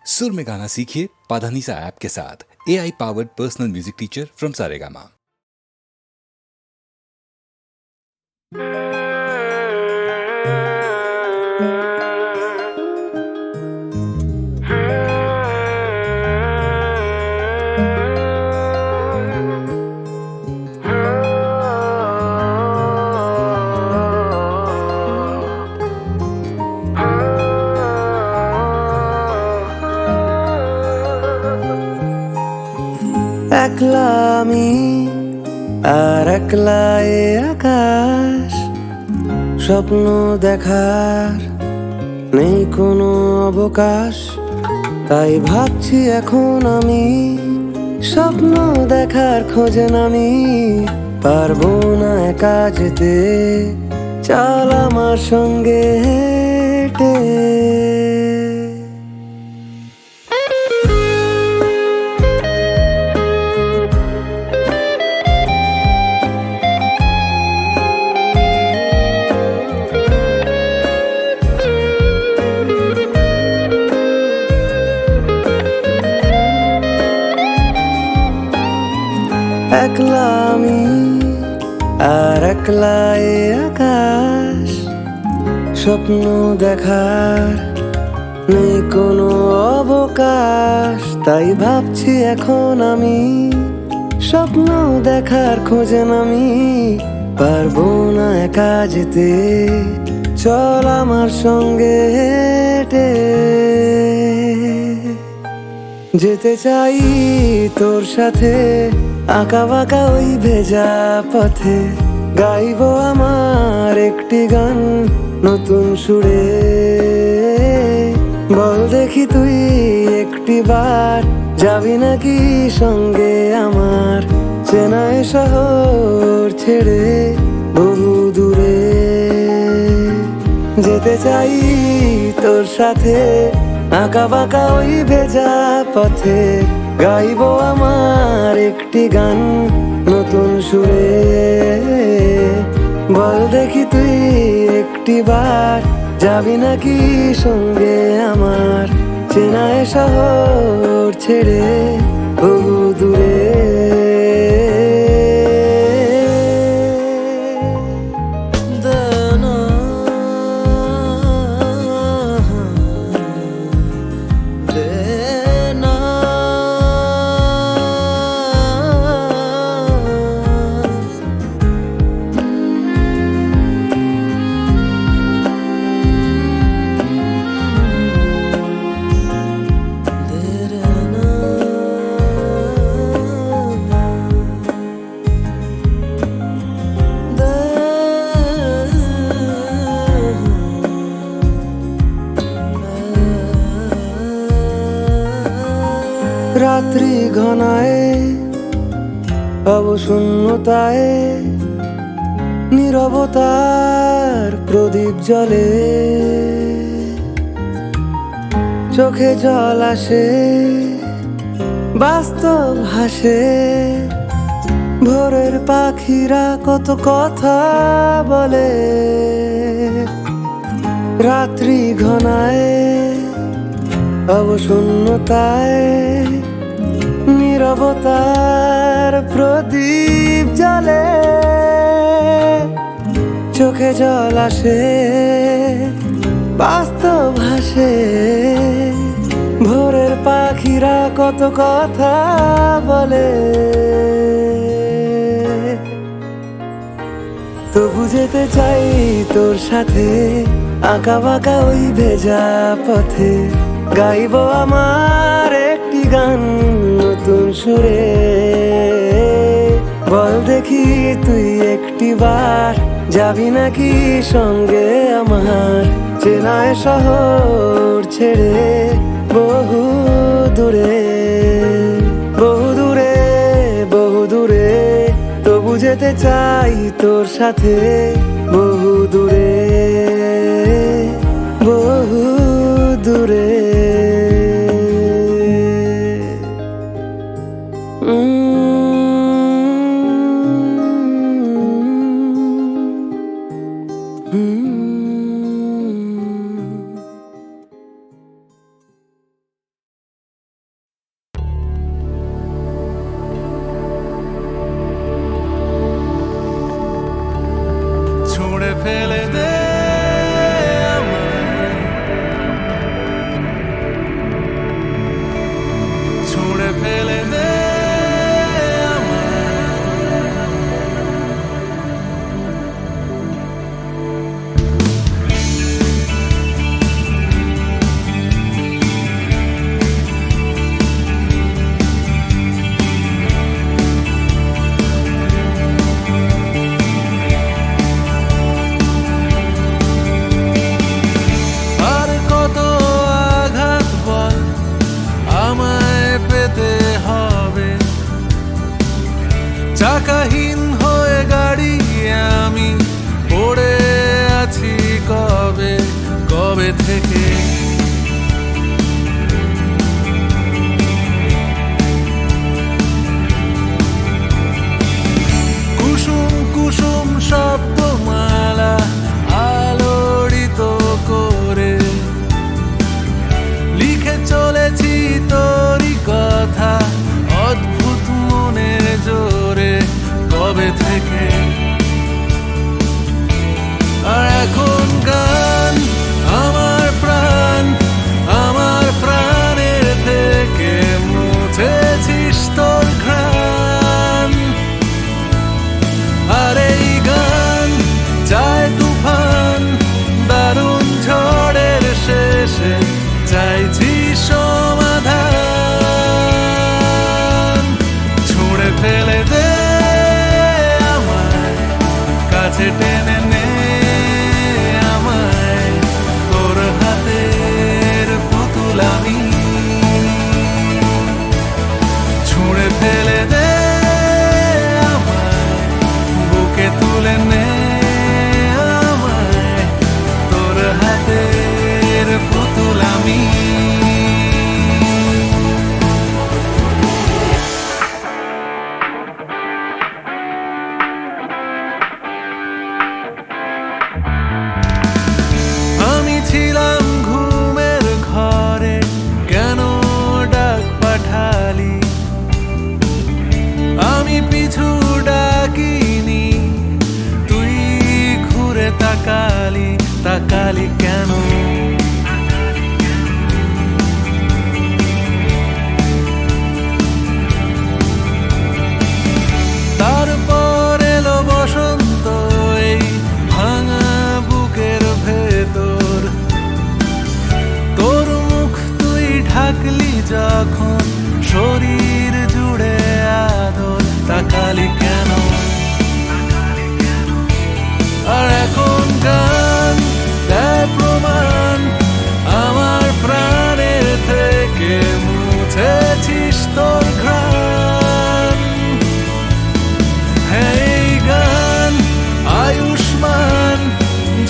सुर में गाना सीखिए पाधानीसा ऐप के साथ। AI powered personal music teacher from Saregama. একলা আমি আর একলা এ আকাশ, স্বপ্ন দেখার নেই কোনো অবকাশ। তাই ভাবছি এখন আমি স্বপ্ন দেখার খোঁজে নামি, পারবো না একা যেতে, চল আমার সঙ্গে হেঁটে। একলা আমি আর একলা এ আকাশ, স্বপ্ন দেখার নেই কোনো অবকাশ। তাই ভাবছি এখন আমি স্বপ্ন দেখার খোঁজে নামি, পারবো না একা যেতে, চল আমার সঙ্গে হেঁটে। যেতে চাই তোর সাথে আঁকা বাঁকা ওই ভেজা পথে, গাইবো আমার একটি গান নতুন সুরে। বল দেখি তুই একটি বার যাবি নাকি সঙ্গে আমার, চেনায় শহর ছেড়ে বহু দূরে। যেতে চাই তোর সাথে আঁকা বাঁকা ওই ভেজা পথে, গাইবো আমার একটি গান নতুন সুরে। বল দেখি তুই একটি বার যাবি নাকি সঙ্গে আমার, চেনায় শহর ছেড়ে বহু দূরে। রাত্রি ঘনায় অবশূন্যতায়, নীরবতার প্রদীপ জ্বলে, চোখে জল আসে, বাস্তব হাসে, ভোরের পাখিরা কত কথা বলে। রাত্রি ঘনায় অবশূন্যতায়, নীরবতার প্রদীপ জ্বলে, চোখে জল আসে, বাস্তব হাসে, ভোরের পাখিরা কত কথা বলে। তবু যেতে চাই তোর সাথে আঁকা বাঁকা ওই ভেজা পথে, গাইবো আমার একটি গান নতুন সুরে। বল দেখি তুই একটি বার যাবি নাকি সঙ্গে আমার, চেনায় শহর ছেড়ে বহু দূরে। বহু দূরে বহু দূরে, তবু যেতে চাই তোর সাথে বহু দূরে, বহু দূরে। চাকাহীন হয়ে গাড়ি আমি পড়ে আছি কবে কবে থেকে। কুসুম কুসুম শব্দমালা আলোড়িত করে লিখে চলেছি তোরই কথা অদ্ভুত মনের জোরে কবে থেকে। আর এখন গান আমার প্রাণের থেকে মুছেছিস তোর ঘ্রাণ। আর এই গান চায় তুফান দারুণ ঝড়ের শেষে চাইছি সমাধান। ছুঁড়ে ফেলে দে আমায়, কাছে টেনে নে আমায়, তোর হাতের পুতুল আমি। ছুঁড়ে ফেলে দে আমায়, বুকে তুলে নে আমায়, তোর হাতের পুতুল আমি। আমি ছিলাম ঘুমের ঘরে, কেন ডাক পাঠালি? আমি পিছু ডাকিনি, তুই ঘুরে তাকালি কেন? তারপর এলো বসন্ত এই ভাঙা বুকের ভেতর। তোর মুখ তুই ঢাকলি যখন, শরীর জুড়ে আদর তাকালি কেন? আর এখন গান দেয় প্রমাণ আমার প্রাণের থেকে মুছেছিস তোর ঘ্রাণ। হ্যাঁ এই গান আয়ুষ্মান,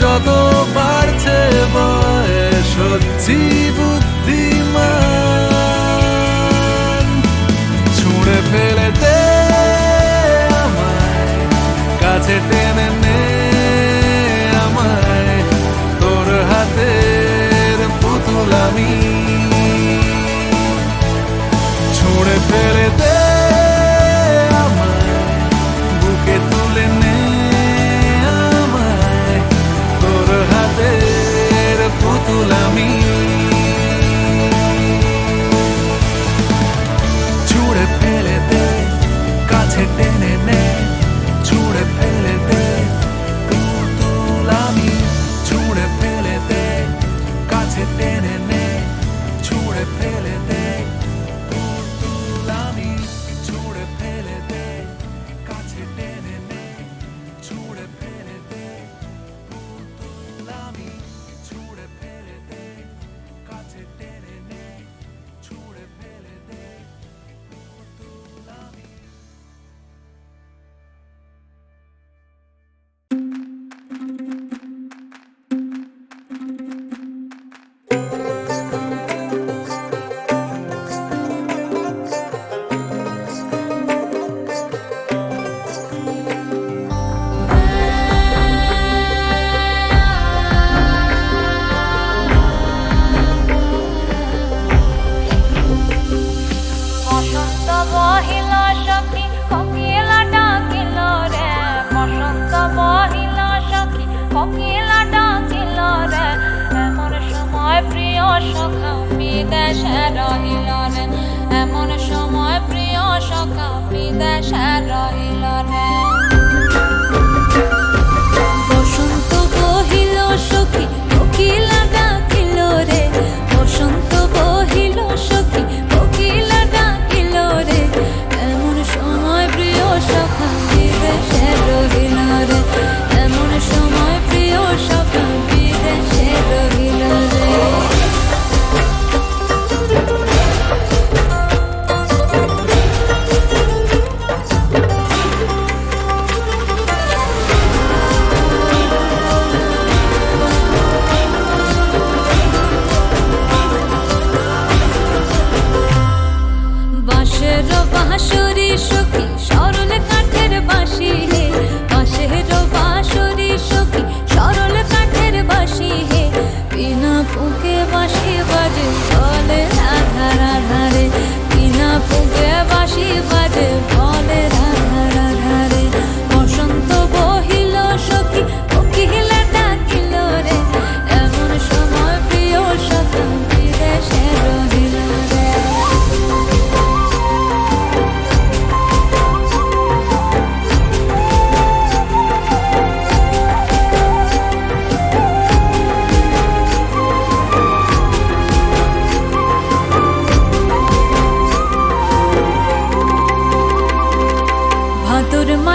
যত বাড়ছে বয়স হচ্ছি বুদ্ধিমান। ছুঁড়ে ফেলে দে আমায়, কাছে টেনে নে আমায়, তোর হাতের পুতুল আমি। ছুঁড়ে ফেলে দে আমায়, বুকে তুলে নে আমায়, তোর হাতের পুতুল আমি। ছুঁড়ে ফেলে দে, কাছে টেনে নে, ছুঁড়ে ফেলে দে পুতুল আমি। ছুঁড়ে ফেলে দে, কাছে টেনে নে, ছুঁড়ে ফেলে দে পুতুল আমি। ছুঁড়ে ফেলে দে, কাছে টেনে নে, ছুঁড়ে ফেলে দে পুতুল আমি। ছুঁড়ে ফেলে দে, কাছে টেনে নে, ছুঁড়ে ফেলে দে পুতুল আমি। বসন্ত বহিল সখী কোকিলা ডাকিল রে, বসন্ত বহিল সখী কোকিলা ডাকিল রে। এমন সময় প্রিয় সখা বিদেশে রহিল রে, এমন সময় প্রিয় সখা বিদেশে রহিল রে। বসন্ত বহিল সখী কোকিলা ডাকিল রে, বসন্ত বহিল সখী কোকিলা ডাকিল রে। এমন সময় প্রিয় সখা বিদেশে রহিল রে, এমন সময় প্রিয় সখা বিদেশে রহিল রে।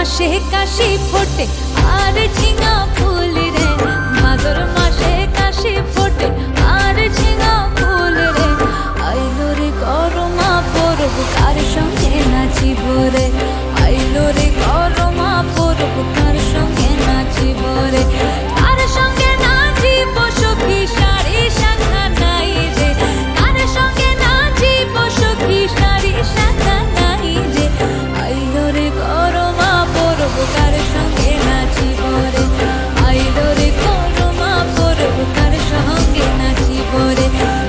মাসে কাশি ফোটে আর ঝিঙা ফুল রে, ভাদর মাসে কাশি ফোটে আর ঝিঙা ফুল রে। আইলো রে করমা পরব কার সঙ্গে নাচিব রে, আইলো রে করমা পরব কার সঙ্গে নাচিব রে। কার সঙ্গে নাচিব সখী শাড়ি শাখা নাই রে, কার সঙ্গে নাচিব সখী শাড়ি শাখা নাই রে। আইলো রে করমা পরব কার সঙ্গে নাচিব রে, আইলো রে করমা পরব কার সঙ্গে নাচিব রে।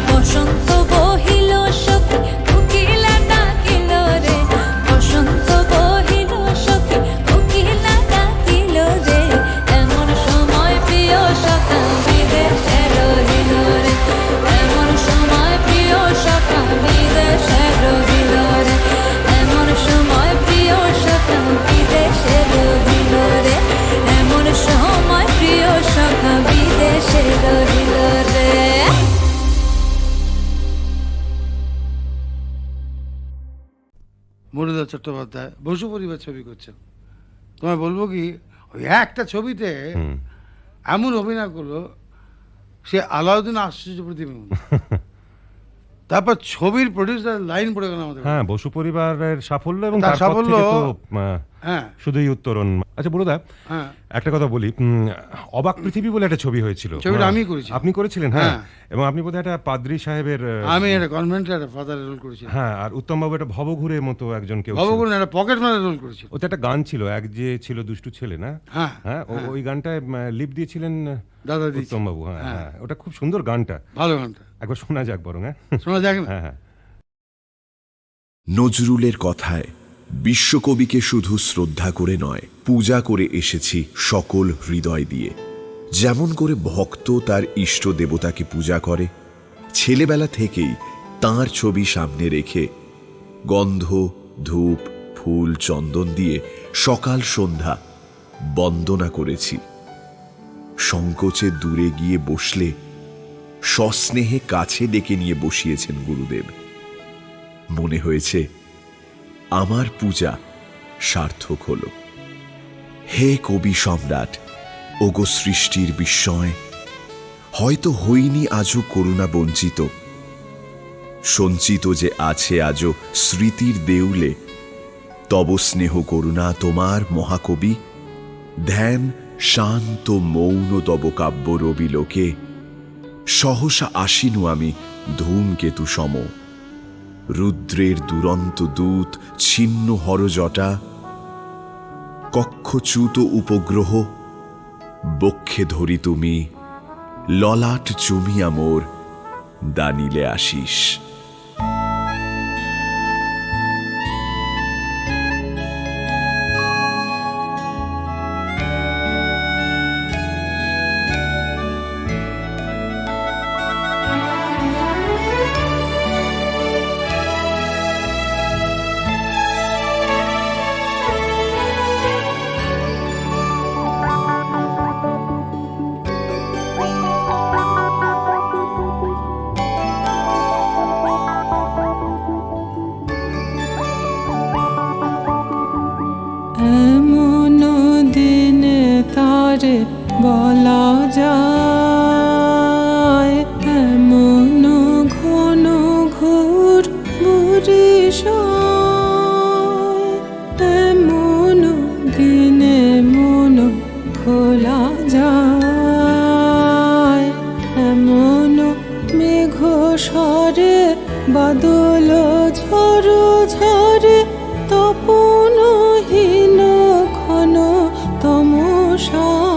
বসন্ত বহিল সখী কোকিলা ডাকিল রে, বসন্ত বহিল সখী কোকিলা ডাকিল রে। এমন সময় প্রিয় সখা বিদেশে রহিল রে, এমন সময় প্রিয় সখা বিদেশে রহিল রে, এমন সময় প্রিয় সখা বিদেশে রহিল রে, এমন সময় প্রিয় সখা বিদেশে রহিল রে। মুরলীধর চট্টোপাধ্যায় বসু পরিবার ছবি করছেন। তোমায় বলবো কি, ওই একটা ছবিতে এমন অভিনয় করলো সে আলাউদ্দিন আশ্চর্য প্রতিবিম্ব। তারপর ছবির প্রডিউসার লাইন পড়ে গেল আমাদের। হ্যাঁ, বসু পরিবারের সাফল্য এবং তার তারপর সাফল্য, থেকে তো হ্যাঁ শুধুই উত্তরণ। আচ্ছা বুড়োদা, হ্যাঁ, একটা কথা বলি, অবাক পৃথিবী বলে একটা ছবি হয়েছিল, ছবিটা আমি করেছি। আপনি করেছিলেন? হ্যাঁ, হ্যাঁ। এবং আপনি বোধহয় একটা পাদ্রী সাহেবের, আমি একটা কনভেন্টের একটা ফাদারের রোল করেছি। হ্যাঁ, আর উত্তমবাবু একটা ভবঘুরের মতো একজন কেউ ছিল। ভবগুরু একটা পকেট মারের রোল করেছি। ওতে একটা গান ছিল, এক যে ছিল দুষ্টু ছেলে, না? হ্যাঁ, হ্যাঁ, ওই গানটায় লিপ দিয়েছিলেন দাদা দিয়েছি। উত্তমবাবু। হ্যাঁ হ্যাঁ। হ্যাঁ, ওটা খুব সুন্দর গানটা, ভালো গানটা একবার শোনা যাক বরং। হ্যাঁ শোনা যাক না? হ্যাঁ হ্যাঁ। নজরুলের কথায় বিশ্বকবিকে শুধু শ্রদ্ধা করে নয়, পূজা করে এসেছি সকল হৃদয় দিয়ে। যেমন করে ভক্ত তার ইষ্ট দেবতাকে পূজা করে, ছেলেবেলা থেকেই তাঁর ছবি সামনে রেখে গন্ধ, ধূপ, ফুল, চন্দন দিয়ে সকাল সন্ধ্যা বন্দনা করেছি। সংকোচে দূরে গিয়ে বসলে সস্নেহে কাছে ডেকে নিয়ে বসিয়েছেন গুরুদেব। মনে হয়েছে আমার পূজা সার্থক হল। হে কবি সম্রাট, ওগো সৃষ্টির বিস্ময়, হয়তো হইনি আজও করুণা বঞ্চিত, সঞ্চিত যে আছে আজও স্মৃতির দেউলে তব স্নেহ করুণা তোমার মহাকবি। ধ্যান শান্ত মৌন তব কাব্য রবি লোকে, সহসা আসিনু আমি ধূমকেতু সম। রুদ্রের দুরন্ত দূত ছিন্ন হরজটা, কক্ষচ্যুত উপগ্রহ বক্ষে ধরি তুমি, ললাট চুমিয়া মোর দানিলে আসিস। এমন দিনে তারে বলা যায়, এমন ঘন ঘোর বরিশায়, এমন দিনে মন খোলা যায়, এমন মেঘ সরে বাদল ঝড় ঝরে, তপনহীন ঘন তমসায়।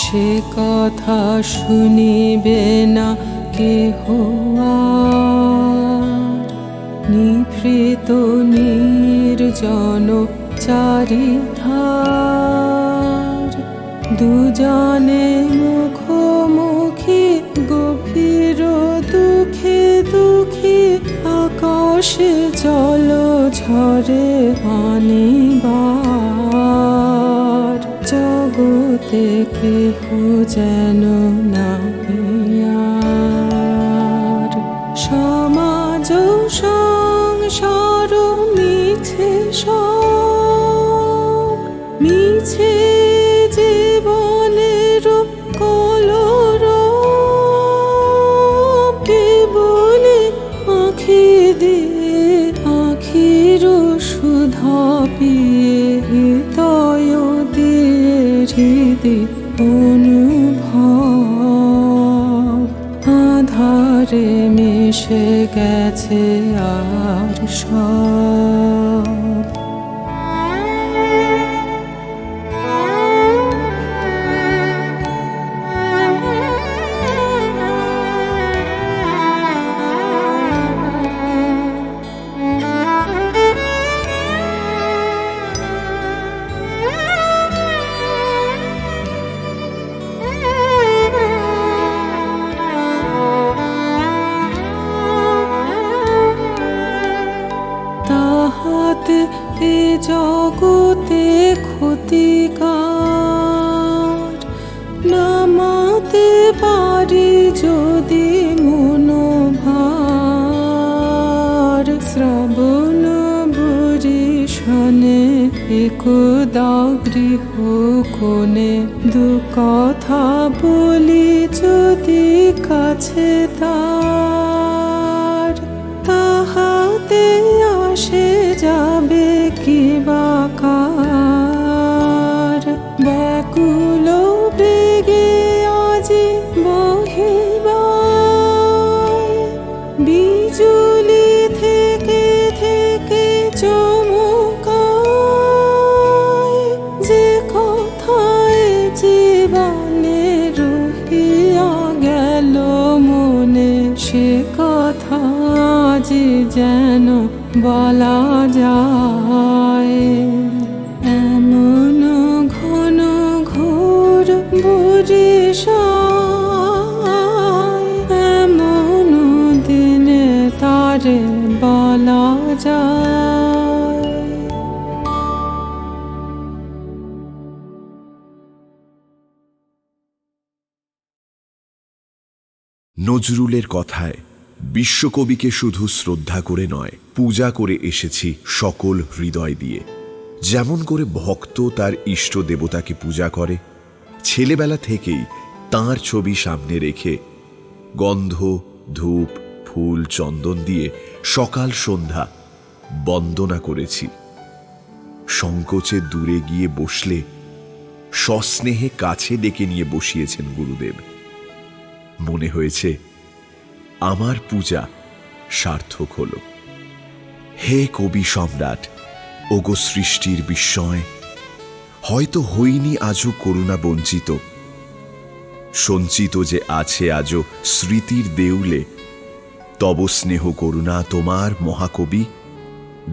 সে কথা শুনিবে না কেহ আর। নিভৃত নির্জন চারিধার, দুজনে মুখোমুখি গভীর দুঃখে দুঃখী, আকাশে জল ঝরে আনিবার। জগতে কেহ যেন না আর। সমাজ সংসার মিছে সব, মিছে জীবনের কলরব। কেবলি আঁখি দিয়ে আঁখির সুধা পিয়ে, হৃদয় দিয়ে হৃদি অনুভব। আধারে মিশে গেছে আর সব। তাহাতে এ জগতে ক্ষতিকার, নামাতে পারি যদি মনোভার। শ্রবণ বরিশনে একদা গৃহ কোণে, দু কথা বলি যদি কাছে তার। তাহাতে আসে যাবে কি বাকার। ব্যাকুল বেগে আজি বহিবায়, বিজুলি থেকে থেকে চমকায়। যে কথায় জীবনে রহিয়া গেল মনে, সে কথা যে যেন বলা যায়। এমন ঘন ঘোর বরিশায়, এমন দিনে তারে বলা যায়। নজরুলের কথায় বিশ্বকবিকে শুধু শ্রদ্ধা করে নয়, পূজা করে এসেছি সকল হৃদয় দিয়ে। যেমন করে ভক্ত তার ইষ্ট দেবতাকে পূজা করে, ছেলেবেলা থেকেই তাঁর ছবি সামনে রেখে গন্ধ, ধূপ, ফুল, চন্দন দিয়ে সকাল সন্ধ্যা বন্দনা করেছি। সংকোচে দূরে গিয়ে বসলে সস্নেহে কাছে ডেকে নিয়ে বসিয়েছেন গুরুদেব। মনে হয়েছে আমার পূজা সার্থক হল। হে কবি সম্রাট, ওগো সৃষ্টির বিস্ময়, হয়তো হইনি আজও করুণা বঞ্চিত, সঞ্চিত যে আছে আজও স্মৃতির দেউলে। তব স্নেহ করুণা তোমার মহাকবি,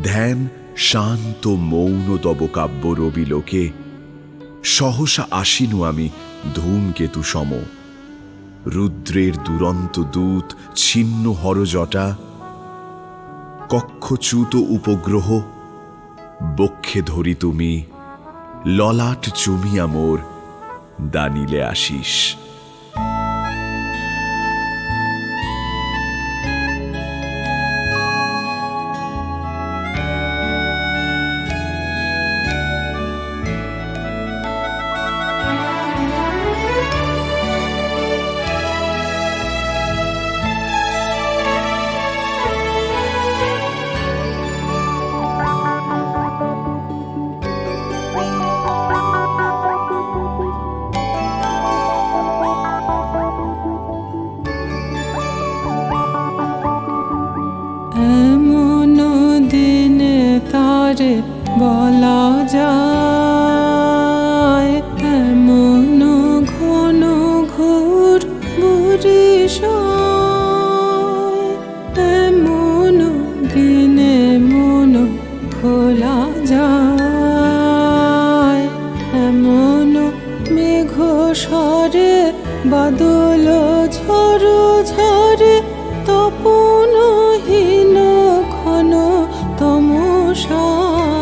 ধ্যান শান্ত মৌন তব কাব্য রবি লোকে। সহসা আসিনু আমি ধূমকেতু সম, রুদ্রের দুরন্ত দূত ছিন্ন হরজটা। কক্ষচ্যুত উপগ্রহ বক্ষে ধরি তুমি, ললাট চুমিয়া মোর দানিলে আশিস। বলা যায়, এমন ঘন বাদল ঝড় ঝরে তপনহীন ঘন তমসায়।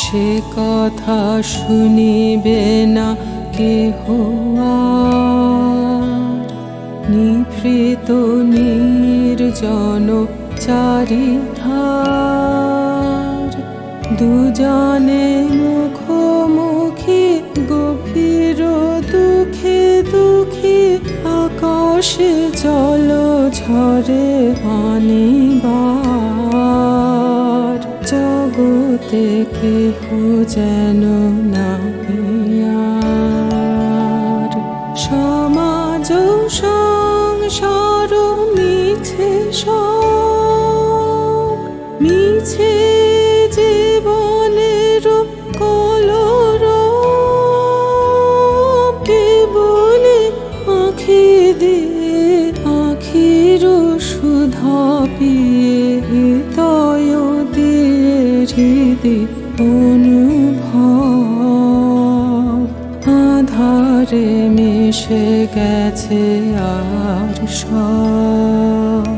সে কথা শুনিবে না কেহ আর, নিভৃত নির্জন চারিধার। দুজনে মুখোমুখি গভীর দুঃখে দুঃখী, আকাশে জল ঝরে অনিবার। জগতে কেহ যেন না আর, সমাজ সংসার মিছে সব, মিছে জীবনের কলরব। কেবলে আঁখি দিয়ে আখির সুধা পিয়ে, হৃদয় দিয়ে হৃদি অনুভব। আধারে মিশে গেছে আর সব।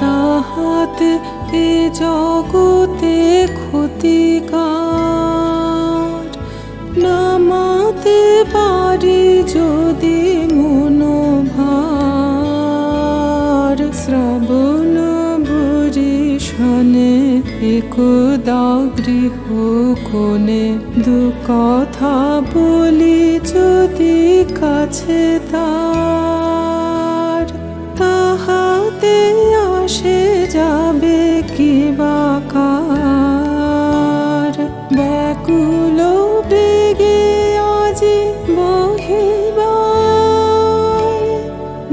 তাহাতে এ জগতে ক্ষতিকার, নামাতে পারি যদি মনোভার। শ্রবণ বরিশনে একদা গৃহ কোণে, দু কথা বলি যদি কাছে তার। তাহাতে আসে যাবে কি বাকার, ব্যাকুল বেগে আজি বহিবায়।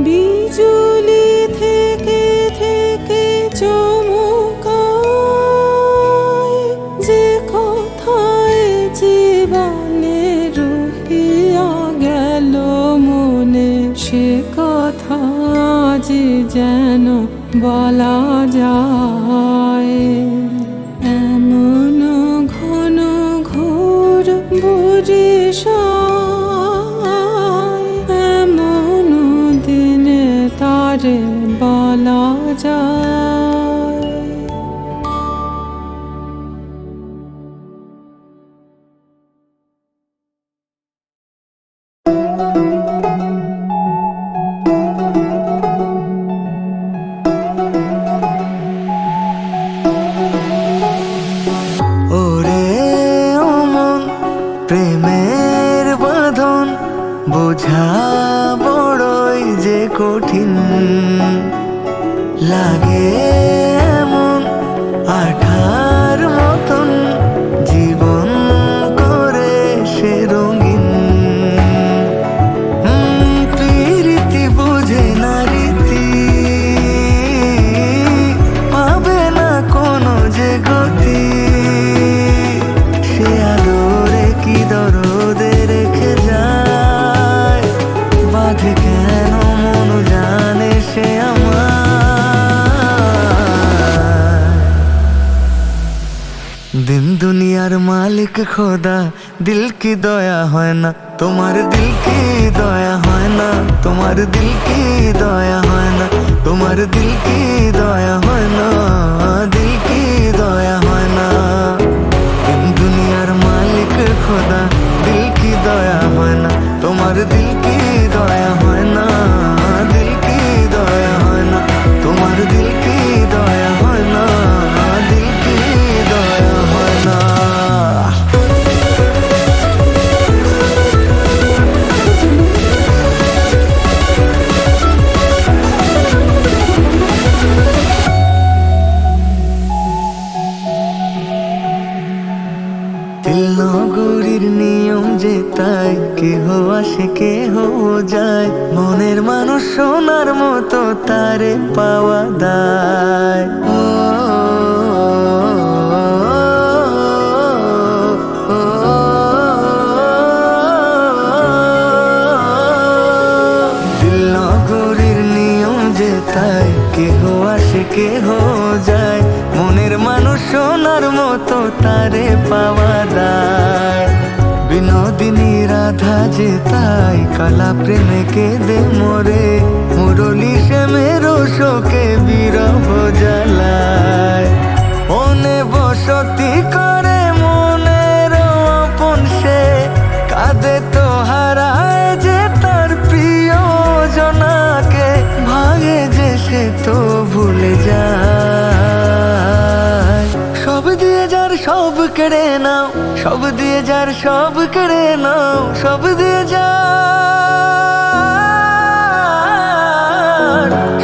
বিজুলি থেকে থেকে চমকায়, যে কথায় জীবনে রহিয়া গেল মনে, সে কথা যে যেন বলা যায়। এমন ঘন ঘোর বরিশায়, এমন দিনে তারে বলা যায়। ওরে অমন প্রেমের বাঁধন, বোঝা বড়ই যে কঠিন। লাগে এমন আঠার মতন, জীবন করে সে রঙিন। প্রীতি বুঝে না রীতি, পাবে না কোনো যে গতি। সে আদরে কি দরদে রেখে যায়, বাঁধে কেন মন জানে সে আমার। দিন দুনিয়ার মালিক খোদা, দিল কি দয়া হয় না তোমার, দিল কি দয়া হয় না তোমার, দিল কি দয়া হয় না। তোমার দিল কি দয়া হয় না, দিল কি দয়া হয় না। দুনিয়ার মালিক খোদা, দিল কি দয়া হয় না, তোমার দিল কি দয়া হয় না, দিল কি দয়া হয় না, তোমার দিল কি দয়া হয় না, দিল কি দয়া হয় না। নগরীর নিয়ম যে তাই, কেহ আসে কেহ যায়, মনের মানুষ সোনার মতো তারে পাওয়া দায়। দিল নগরীর নিয়ম যে তাই, কেহ আসে কেহ যায়, মনের মানুষ সোনার মতো তারে পাওয়া দায়। বিনোদিনী রাধা যে তাই, কালা প্রেমে কেঁদে মরে, মুরলী শ্যামেরও শোকে বিরহ জ্বালায়। মনে বসতি করে মনের আপন সে, কাঁদে তো হারায় যে তার প্রিয় জনাকে, ভাগে যে সে তো ভুলে যায়। সব দিয়ে যার সব কেড়ে নাও, সব দিয়ে যার সব কেড়ে নাও, সব দিয়ে যার,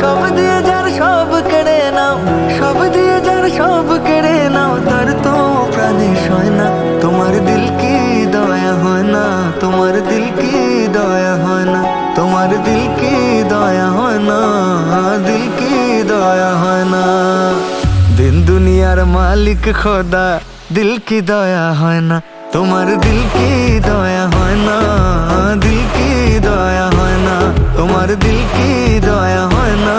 সব দিয়ে যার সব কেড়ে নাও, সব দিয়ে যার সব কেড়ে নাও, তার তো প্রাণে সয় না। তোমার দিল কি দয়া হয় না, তোমার দিল কি দয়া হয় না, তোমার দিল কি দয়া হয় না, দিল কি দয়া হয় না। দিন দুনিয়ার মালিক খোদা, দিল কি দয়া হয় না, তোমার দিল কি দয়া হয় না, দিল কি দয়া হয় না, তোমার দিল কি দয়া হয় না,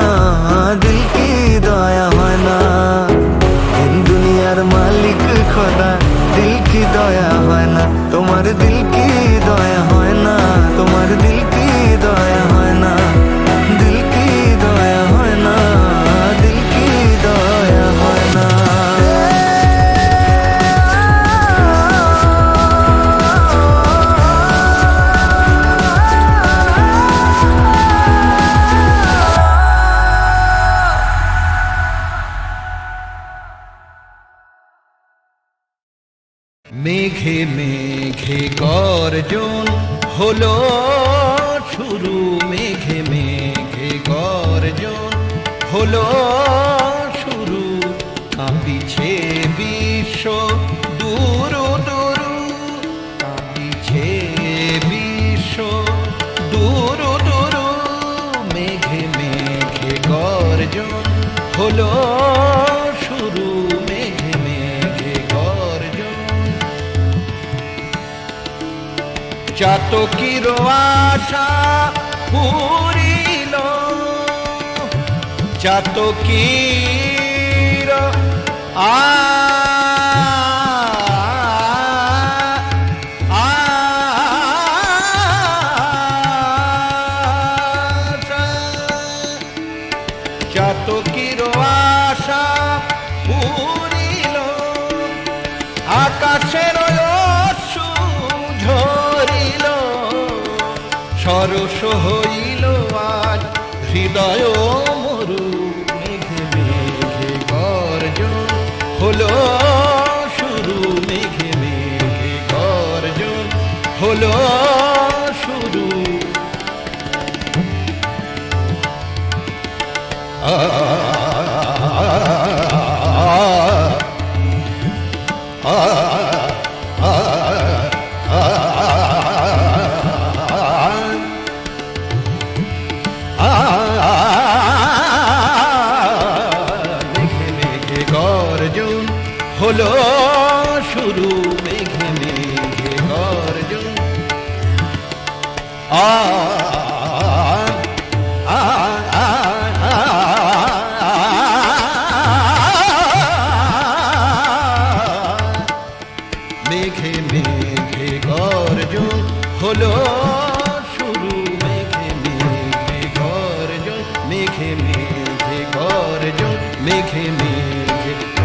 দিল কি দয়া হয় না। দিন দুনিয়ার মালিক খোদা, দিল কি দয়া হয় না, তোমার দিল কি দয়া হয় না, তোমার দিল কি দয়া হয় না, দিল কি দয়া হয় না, দিল কি দয়া হয় না। মেঘে মেঘে গর্জন হলো শুরু, মেঘে মেঘে গর্জন হলো শুরু, কাঁপিছে বিশ্ব দুরু দুরু, কাঁপিছে বিশ্ব দুরু দুরু। মেঘে মেঘে গর্জন হলো শুরু, মেঘে মেঘে গর্জন। চাতকির আশা পুরিল, চাতকির চাতকির আশা পুরিল, আকাশের ঝরিল, সরস হইল আজ হৃদয় মরু। মেঘে মেঘে গর্জন হলো শুরু, মেঘে মেঘে গর্জন হলো শুরু। মেঘে মেঘে গর্জন হলো শুরু, মেঘে মেঘে গর্জন। মেঘে মেঘে গর্জন হলো শুরু, মেঘে মেঘে গর্জন, মেঘে মেঘে মেঘে গর্জন মেঘে মেঘে